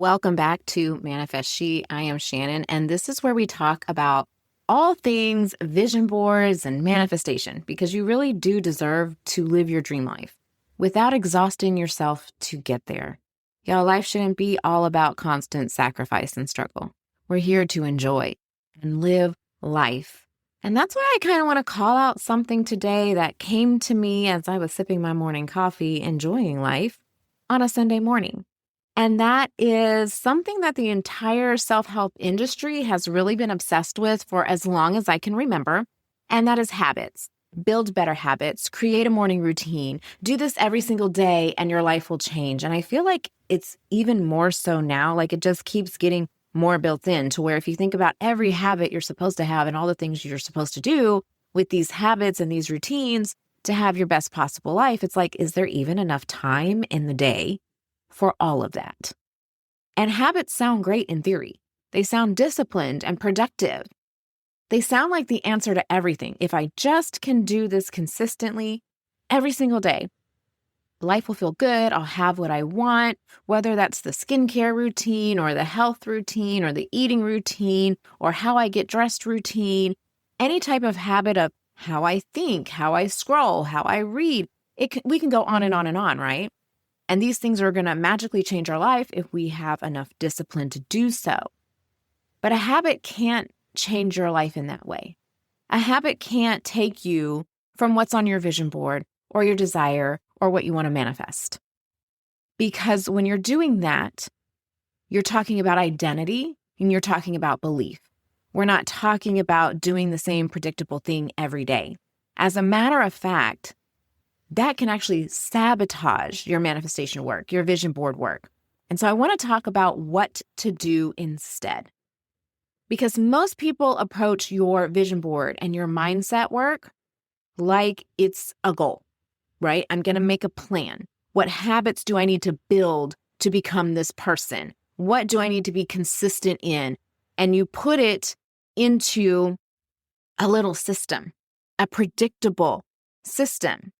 Welcome back to Manifest She. I am Shannon, and this is where we talk about all things vision boards and manifestation, because you really do deserve to live your dream life without exhausting yourself to get there. Y'all, life shouldn't be all about constant sacrifice and struggle. We're here to enjoy and live life. And that's why I kind of want to call out something today that came to me as I was sipping my morning coffee, enjoying life on a Sunday morning. And that is something that the entire self-help industry has really been obsessed with for as long as I can remember. And that is habits. Build better habits, create a morning routine, do this every single day, and your life will change. And I feel like it's even more so now, like it just keeps getting more built in to where if you think about every habit you're supposed to have and all the things you're supposed to do with these habits and these routines to have your best possible life, it's like, is there even enough time in the day for all of that? And habits sound great in theory. They sound disciplined and productive. They sound like the answer to everything. If I just can do this consistently every single day, life will feel good. I'll have what I want, whether that's the skincare routine or the health routine or the eating routine or how I get dressed routine, any type of habit of how I think, how I scroll, how I read. We can go on and on and on, right? And these things are going to magically change our life if we have enough discipline to do so. But a habit can't change your life in that way. A habit can't take you from what's on your vision board or your desire or what you want to manifest. Because when you're doing that, you're talking about identity and you're talking about belief. We're not talking about doing the same predictable thing every day. As a matter of fact, that can actually sabotage your manifestation work, your vision board work. And so I want to talk about what to do instead. Because most people approach your vision board and your mindset work like it's a goal, right? I'm going to make a plan. What habits do I need to build to become this person? What do I need to be consistent in? And you put it into a little system, a predictable system.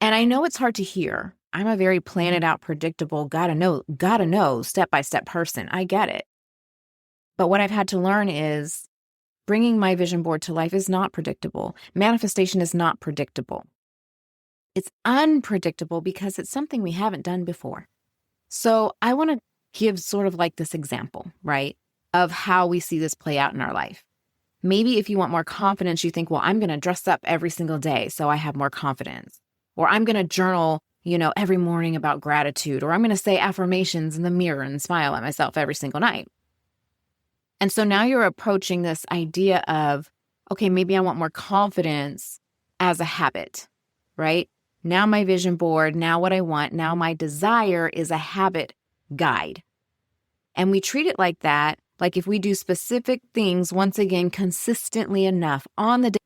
And I know it's hard to hear. I'm a very planned out, predictable, gotta know, step-by-step person. I get it. But what I've had to learn is bringing my vision board to life is not predictable. Manifestation is not predictable. It's unpredictable because it's something we haven't done before. So I want to give sort of like this example, right, of how we see this play out in our life. Maybe if you want more confidence, you think, well, I'm going to dress up every single day so I have more confidence. Or I'm going to journal, every morning about gratitude. Or I'm going to say affirmations in the mirror and smile at myself every single night. And so now you're approaching this idea of, okay, maybe I want more confidence as a habit, right? Now my vision board, now what I want, now my desire is a habit guide. And we treat it like that, like if we do specific things, once again, consistently enough on the day,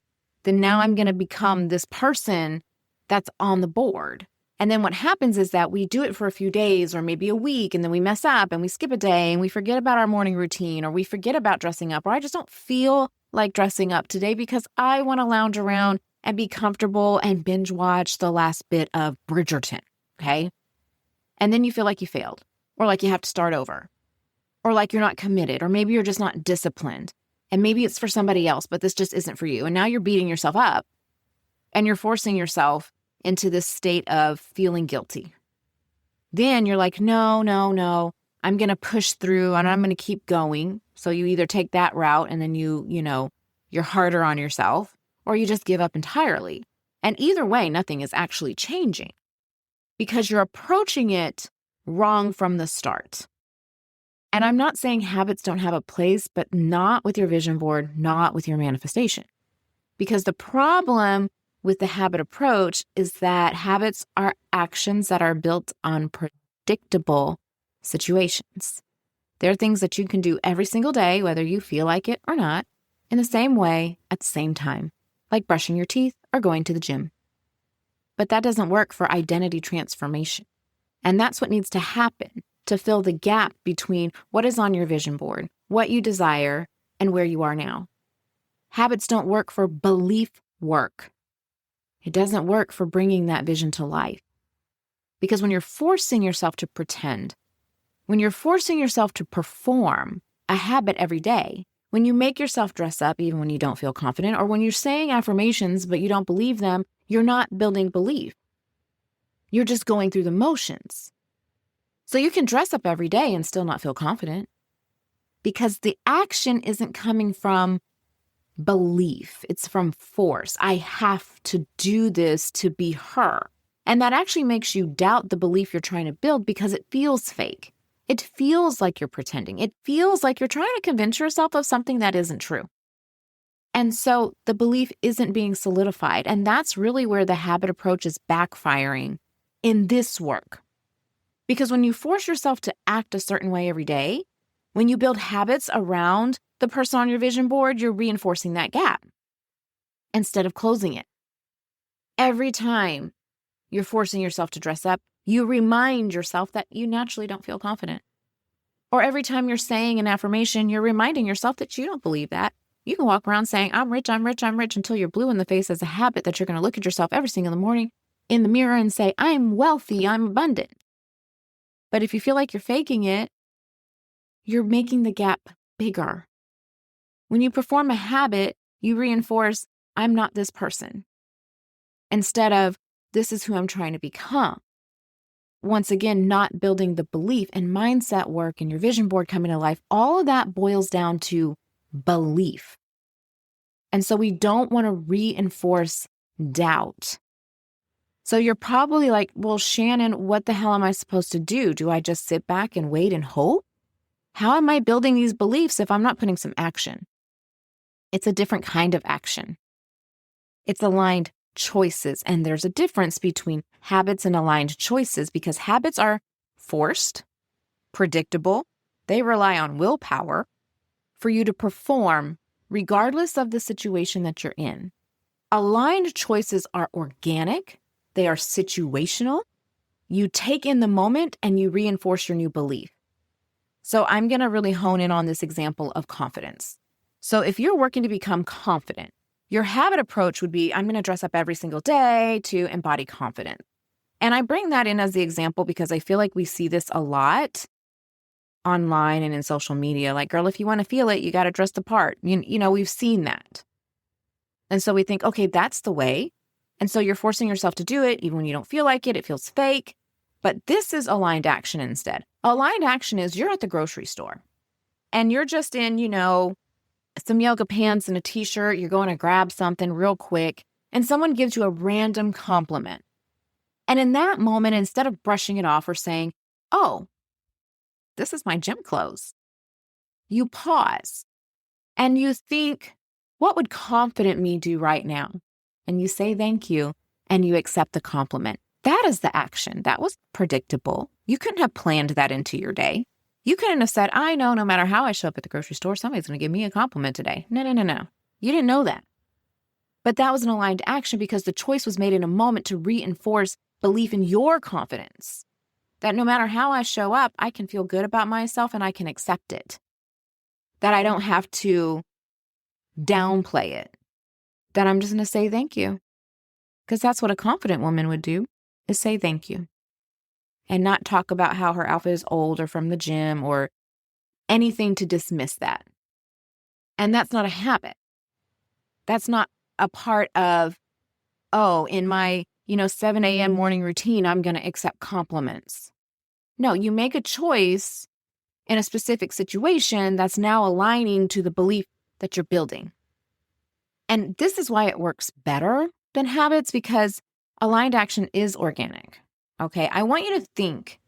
then now I'm going to become this person that's on the board. And then what happens is that we do it for a few days or maybe a week, and then we mess up and we skip a day and we forget about our morning routine, or we forget about dressing up, or I just don't feel like dressing up today because I want to lounge around and be comfortable and binge watch the last bit of Bridgerton, okay? And then you feel like you failed, or like you have to start over, or like you're not committed, or maybe you're just not disciplined, and maybe it's for somebody else, but this just isn't for you. And now you're beating yourself up and you're forcing yourself into this state of feeling guilty. Then you're like, no, I'm going to push through and I'm going to keep going. So you either take that route and then you're harder on yourself, or you just give up entirely. And either way, nothing is actually changing because you're approaching it wrong from the start. And I'm not saying habits don't have a place, but not with your vision board, not with your manifestation. Because the problem with the habit approach is that habits are actions that are built on predictable situations. They're things that you can do every single day, whether you feel like it or not, in the same way, at the same time, like brushing your teeth or going to the gym. But that doesn't work for identity transformation. And that's what needs to happen to fill the gap between what is on your vision board, what you desire, and where you are now. Habits don't work for belief work. It doesn't work for bringing that vision to life. Because when you're forcing yourself to pretend, When you're forcing yourself to perform a habit every day, when you make yourself dress up even when you don't feel confident, or when you're saying affirmations but you don't believe them, you're not building belief. You're just going through the motions. So you can dress up every day and still not feel confident because the action isn't coming from belief. It's from force. I have to do this to be her. And that actually makes you doubt the belief you're trying to build because it feels fake. It feels like you're pretending. It feels like you're trying to convince yourself of something that isn't true. And so the belief isn't being solidified. And that's really where the habit approach is backfiring in this work. Because when you force yourself to act a certain way every day, when you build habits around the person on your vision board, you're reinforcing that gap instead of closing it. Every time you're forcing yourself to dress up, you remind yourself that you naturally don't feel confident. Or every time you're saying an affirmation, you're reminding yourself that you don't believe that. You can walk around saying, I'm rich, I'm rich, I'm rich, until you're blue in the face as a habit that you're going to look at yourself every single morning in the mirror and say, I'm wealthy, I'm abundant. But if you feel like you're faking it, you're making the gap bigger. When you perform a habit, you reinforce, I'm not this person, instead of, this is who I'm trying to become. Once again, not building the belief and mindset work and your vision board coming to life, all of that boils down to belief. And so we don't want to reinforce doubt. So you're probably like, well, Shannon, what the hell am I supposed to do? Do I just sit back and wait and hope? How am I building these beliefs if I'm not putting some action? It's a different kind of action. It's aligned choices. And there's a difference between habits and aligned choices because habits are forced, predictable. They rely on willpower for you to perform regardless of the situation that you're in. Aligned choices are organic. They are situational. You take in the moment and you reinforce your new belief. So I'm going to really hone in on this example of confidence. So if you're working to become confident, your habit approach would be, I'm going to dress up every single day to embody confidence. And I bring that in as the example because I feel like we see this a lot online and in social media. Like, girl, if you want to feel it, you got to dress the part. You know, we've seen that. And so we think, okay, that's the way. And so you're forcing yourself to do it. Even when you don't feel like it, it feels fake. But this is aligned action instead. Aligned action is you're at the grocery store and you're just in, some yoga pants and a t-shirt. You're going to grab something real quick and someone gives you a random compliment. And in that moment, instead of brushing it off or saying, oh, this is my gym clothes, you pause and you think, what would confident me do right now? And you say thank you and you accept the compliment. That is the action. That was predictable. You couldn't have planned that into your day. You couldn't have said, I know no matter how I show up at the grocery store, somebody's going to give me a compliment today. No. You didn't know that. But that was an aligned action because the choice was made in a moment to reinforce belief in your confidence. That no matter how I show up, I can feel good about myself and I can accept it. That I don't have to downplay it. That I'm just going to say thank you. Because that's what a confident woman would do, is say thank you. And not talk about how her outfit is old or from the gym or anything to dismiss that. And that's not a habit. That's not a part of, in my, 7 a.m. morning routine, I'm going to accept compliments. No, you make a choice in a specific situation that's now aligning to the belief that you're building. And this is why it works better than habits because aligned action is organic. Okay, I want you to think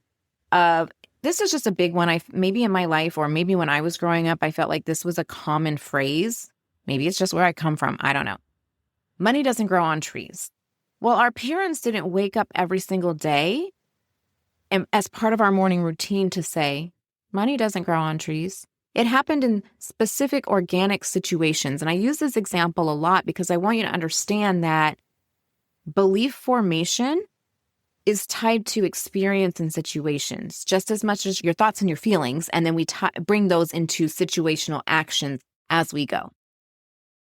of, this is just a big one. Maybe in my life or maybe when I was growing up, I felt like this was a common phrase. Maybe it's just where I come from. I don't know. Money doesn't grow on trees. Well, our parents didn't wake up every single day and as part of our morning routine to say, money doesn't grow on trees. It happened in specific organic situations. And I use this example a lot because I want you to understand that belief formation is tied to experience and situations just as much as your thoughts and your feelings. And then we bring those into situational actions as we go.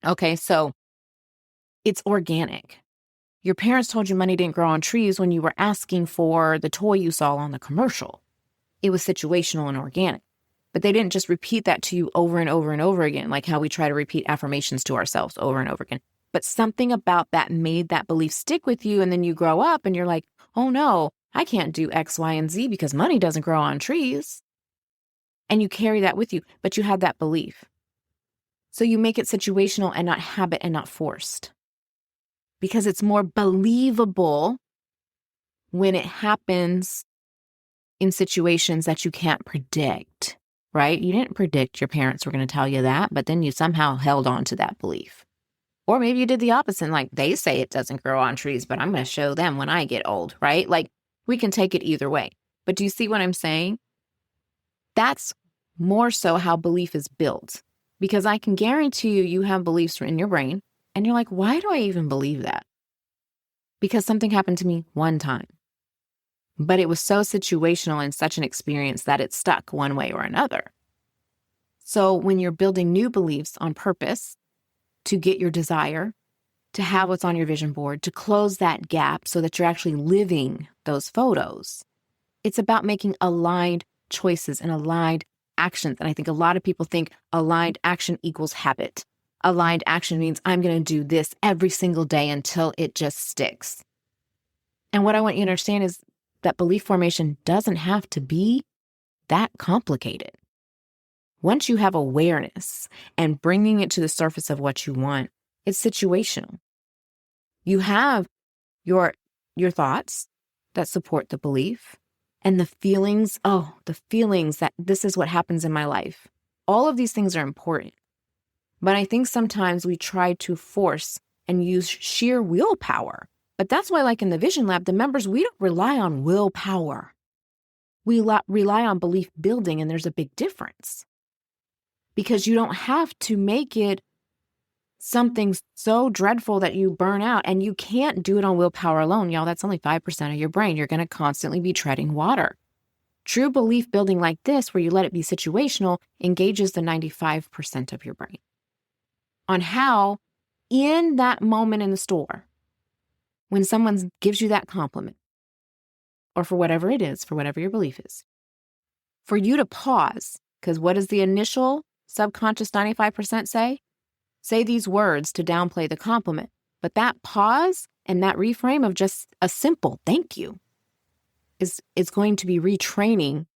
Okay, so it's organic. Your parents told you money didn't grow on trees when you were asking for the toy you saw on the commercial. It was situational and organic. But they didn't just repeat that to you over and over and over again, like how we try to repeat affirmations to ourselves over and over again. But something about that made that belief stick with you. And then you grow up and you're like, oh no, I can't do X, Y, and Z because money doesn't grow on trees. And you carry that with you, but you have that belief. So you make it situational and not habit and not forced. Because it's more believable when it happens in situations that you can't predict, right? You didn't predict your parents were going to tell you that, but then you somehow held on to that belief. Or maybe you did the opposite, like they say it doesn't grow on trees, but I'm going to show them when I get old, right? Like we can take it either way. But do you see what I'm saying? That's more so how belief is built. Because I can guarantee you have beliefs in your brain and you're like, why do I even believe that? Because something happened to me one time. But it was so situational and such an experience that it stuck one way or another. So when you're building new beliefs on purpose to get your desire, to have what's on your vision board, to close that gap so that you're actually living those photos, it's about making aligned choices and aligned actions. And I think a lot of people think aligned action equals habit. Aligned action means I'm going to do this every single day until it just sticks. And what I want you to understand is that belief formation doesn't have to be that complicated. Once you have awareness and bringing it to the surface of what you want, it's situational. You have your thoughts that support the belief and the feelings that this is what happens in my life. All of these things are important. But I think sometimes we try to force and use sheer willpower. But that's why, like in the Vision Lab, the members, we don't rely on willpower. We rely on belief building, and there's a big difference. Because you don't have to make it something so dreadful that you burn out, and you can't do it on willpower alone, y'all. That's only 5% of your brain. You're going to constantly be treading water. True belief building like this, where you let it be situational, engages the 95% of your brain on how, in that moment in the store, when someone gives you that compliment, or for whatever it is, for whatever your belief is, for you to pause, because what does the initial subconscious 95% say? Say these words to downplay the compliment. But that pause and that reframe of just a simple thank you is going to be retraining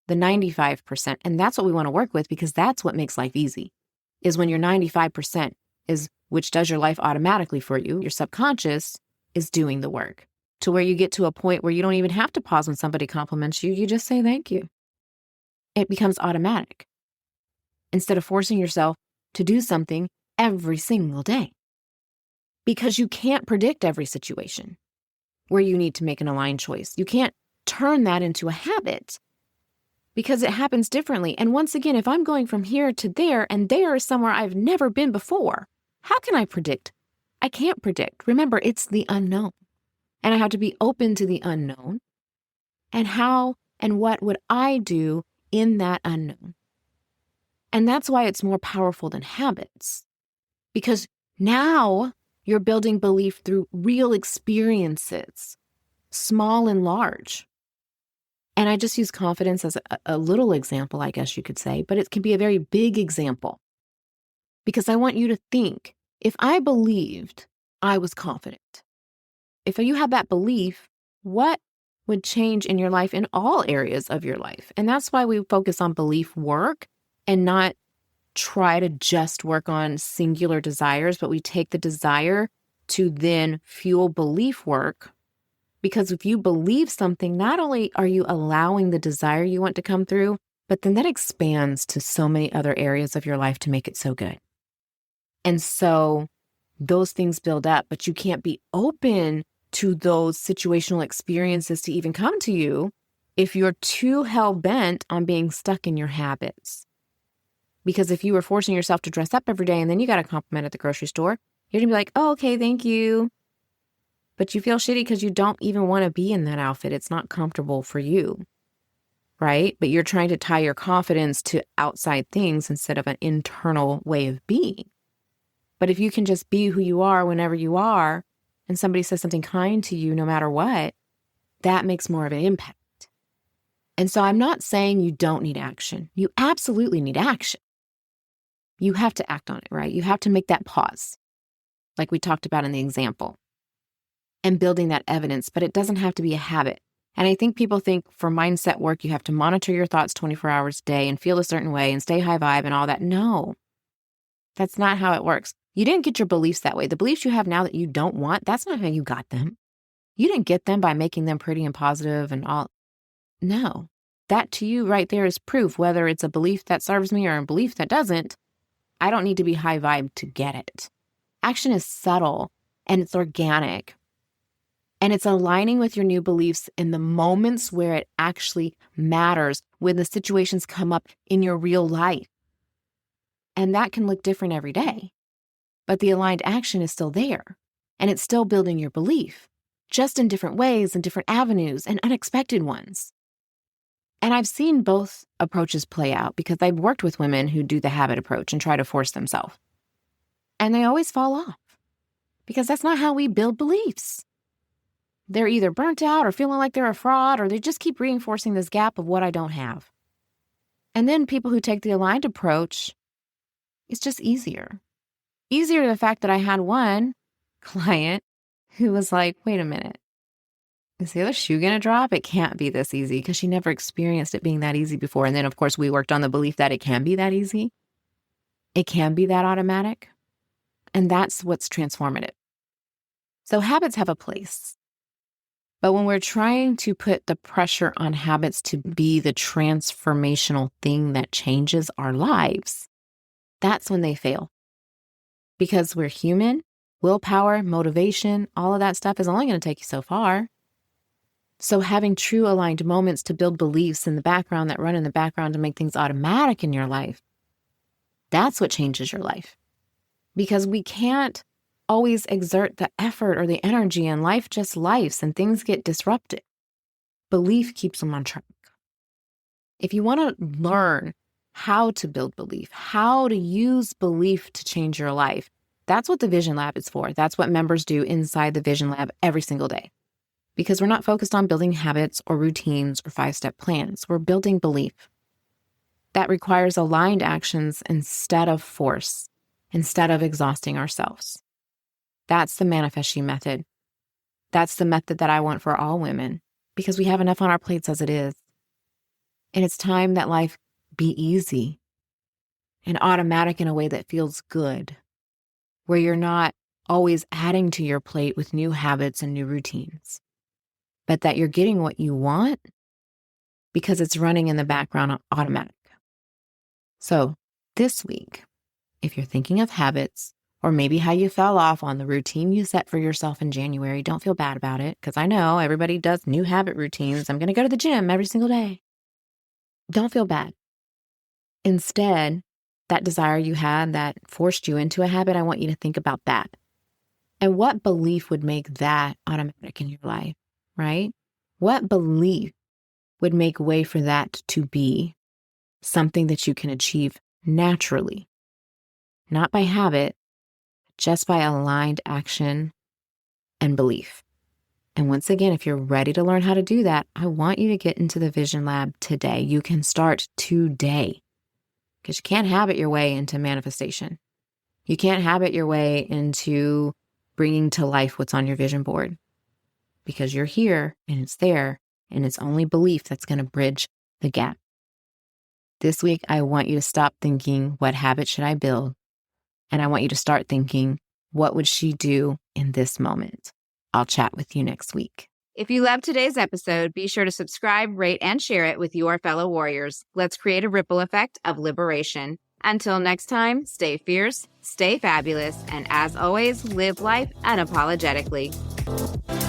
the 95%. And that's what we want to work with, because that's what makes life easy, is when your 95% is, which does your life automatically for you, your subconscious is doing the work, to where you get to a point where you don't even have to pause when somebody compliments you. You just say thank you. It becomes automatic instead of forcing yourself to do something every single day, because you can't predict every situation where you need to make an aligned choice. You can't turn that into a habit because it happens differently. And once again, if I'm going from here to there and there is somewhere I've never been before, how can I predict? I can't predict. Remember, it's the unknown. And I have to be open to the unknown. And how and what would I do in that unknown? And that's why it's more powerful than habits. Because now you're building belief through real experiences, small and large. And I just use confidence as a little example, I guess you could say, but it can be a very big example. Because I want you to think, if I believed I was confident, if you have that belief, what would change in your life in all areas of your life? And that's why we focus on belief work and not try to just work on singular desires, but we take the desire to then fuel belief work. Because if you believe something, not only are you allowing the desire you want to come through, but then that expands to so many other areas of your life to make it so good. And so those things build up, but you can't be open to those situational experiences to even come to you if you're too hell-bent on being stuck in your habits. Because if you were forcing yourself to dress up every day and then you got a compliment at the grocery store, you're going to be like, oh, okay, thank you. But you feel shitty because you don't even want to be in that outfit. It's not comfortable for you, right? But you're trying to tie your confidence to outside things instead of an internal way of being. But if you can just be who you are whenever you are, and somebody says something kind to you no matter what, that makes more of an impact. And so I'm not saying you don't need action. You absolutely need action. You have to act on it, right? You have to make that pause, like we talked about in the example, and building that evidence, but it doesn't have to be a habit. And I think people think for mindset work, you have to monitor your thoughts 24 hours a day and feel a certain way and stay high vibe and all that. No, that's not how it works. You didn't get your beliefs that way. The beliefs you have now that you don't want, that's not how you got them. You didn't get them by making them pretty and positive and all. No, that to you right there is proof, whether it's a belief that serves me or a belief that doesn't. I don't need to be high vibe to get it. Action is subtle and it's organic. And it's aligning with your new beliefs in the moments where it actually matters, when the situations come up in your real life. And that can look different every day. But the aligned action is still there. And it's still building your belief, just in different ways and different avenues and unexpected ones. And I've seen both approaches play out because I've worked with women who do the habit approach and try to force themselves. And they always fall off because that's not how we build beliefs. They're either burnt out or feeling like they're a fraud, or they just keep reinforcing this gap of what I don't have. And then people who take the aligned approach, it's just easier. Easier the fact that I had one client who was like, wait a minute, is the other shoe going to drop? It can't be this easy, because she never experienced it being that easy before. And then, of course, we worked on the belief that it can be that easy. It can be that automatic. And that's what's transformative. So habits have a place. But when we're trying to put the pressure on habits to be the transformational thing that changes our lives, that's when they fail. Because we're human, willpower, motivation, all of that stuff is only going to take you so far. So having true aligned moments to build beliefs in the background that run in the background to make things automatic in your life, that's what changes your life. Because we can't always exert the effort or the energy, and life just lifes and things get disrupted. Belief keeps them on track. If you want to learn how to build belief, how to use belief to change your life, that's what the Vision Lab is for. That's what members do inside the Vision Lab every single day. Because we're not focused on building habits or routines or 5-step plans. We're building belief. That requires aligned actions instead of force, instead of exhausting ourselves. That's the Manifest She method. That's the method that I want for all women, because we have enough on our plates as it is. And it's time that life be easy and automatic in a way that feels good, where you're not always adding to your plate with new habits and new routines, but that you're getting what you want because it's running in the background automatic. So this week, if you're thinking of habits, or maybe how you fell off on the routine you set for yourself in January, don't feel bad about it, because I know everybody does new habit routines. I'm going to go to the gym every single day. Don't feel bad. Instead, that desire you had that forced you into a habit, I want you to think about that. And what belief would make that automatic in your life, right? What belief would make way for that to be something that you can achieve naturally, not by habit, just by aligned action and belief. And once again, if you're ready to learn how to do that, I want you to get into the Vision Lab today. You can start today, because you can't habit your way into manifestation. You can't habit your way into bringing to life what's on your vision board, because you're here and it's there, and it's only belief that's going to bridge the gap. This week, I want you to stop thinking, what habit should I build? And I want you to start thinking, what would she do in this moment? I'll chat with you next week. If you loved today's episode, be sure to subscribe, rate, and share it with your fellow warriors. Let's create a ripple effect of liberation. Until next time, stay fierce, stay fabulous, and as always, live life unapologetically.